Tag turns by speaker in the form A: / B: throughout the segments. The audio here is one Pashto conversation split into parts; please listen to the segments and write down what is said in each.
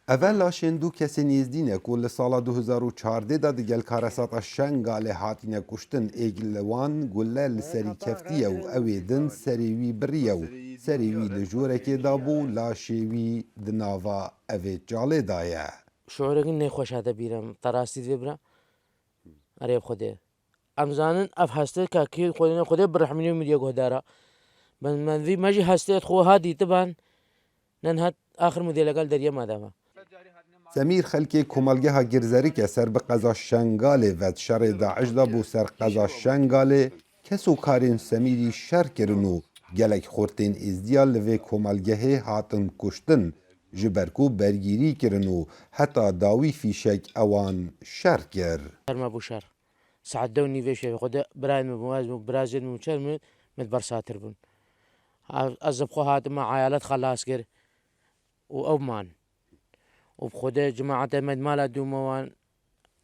A: اول لاشین دو کسی نیزدینه که لسالا 2014 دا دگل کارساتا شنگاله هاتینه کشتن ایگلوان گله لسری کفتیه و اویدن سریوی بریه و سریوی لجوره که دابو لاشیوی دناوا اوید جاله دایه.
B: شعورك إني خوش هذا بيرم تراستي ذبرة أريب خده أمزانن أف هسته كأكيد خده برحمني ومديا قهدارا من ذي ماجي هسته خو هادي طبعا ننهت آخر مدير قال دريا ما دام
A: سمیر خلکی کمالگه ها گرزری که سر به قضا شنگاله و شر داعش دا بو سر قضا شنگاله کسو کارین سمیری شر کرنو گلک خورتین ازدیال لوی کمالگه هاتن کشتن جبرکو برگیری کرنو حتی داوی فیشک اوان شر کر.
B: ما بو شر سعدوني في شيء خده براين مواز برازيل مشر مت برساتر بون أزب خو هات مع عائلات خلاص كر وأومان وبخده جماعة مد مالا دوموان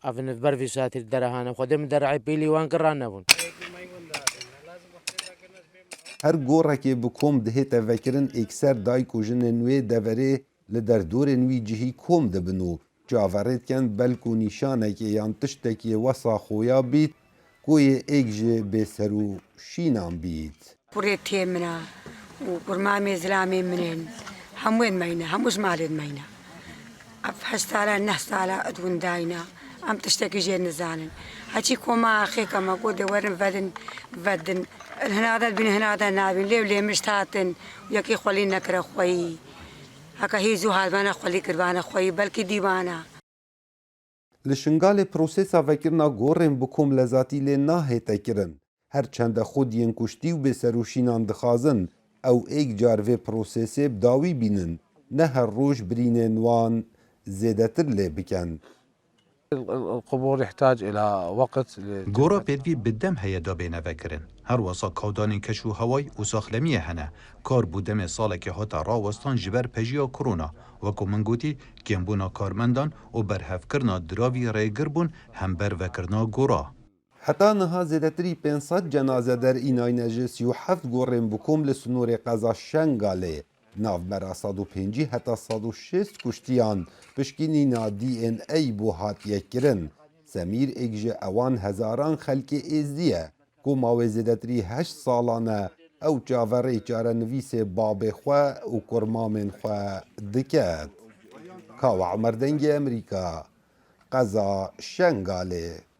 B: أفن برفي ساتر درهانا خده مدرعي بيلي وان كرانا بون
A: هر گوره که بکوم ده تفکرن اکثر دای کجن نوی دوره لدردور نوی جهی کوم دبنو جاورت کن بلکو نیشانه که یان تشتکی وسا خویا بیت کوی ایک جه بسرو شینان بیت.
C: قريتي منا وقرمامي زلامي منين هموين مينا هموش مالد مينا أفحشت على النحس على أدون داينا أم تشتكي جين نزانن هاتي كوما أخي كما قود ورن فدن هنا هذا بين هنا هذا نابين ليه مشتاتن وياكي خولي نكره خوي هكا هي زوهاد بانا خولي كربانا خوي بلكي ديوانا
A: لشنگال پروسیسا وکرنا گورن بکوم لذاتی لی ناهی تکرن. هر چند خود ین کشتی و بسروشینان دخازن او ایک جار و پروسیسی بداوی بینن نه هر روش برینن وان زیدتر لی بکن.
D: القبور يحتاج إلى وقت
E: گورا پیروی بدم هیا دا بینه وکرن. هر واسا کودان کشو هوای و ساخلمیه هنه. کار بودم ساله که هاتا راوستان جبر پجیا کرونا. وکو منگوتی کمبونا کارمندان و برهف کرنا دراوی ریگر بون هم بر وکرنا گورا.
A: حتی نها زیدتری 500 جنازه در اینای نجه 37 گورن بکوم لسنور قضا شنگاله. ناو برا 105 حتی 106 کشتیان پشکینی نا دی این ای بو هات یکرن. سمیر اگجه اوان هزاران خلک ازدیه کو ماوی زیدتری 8 سالانه او چاوره چاره نویس باب خواه و کرمامن خواه دکت. کاو عمر دنگ امریکا قضا شنگاله.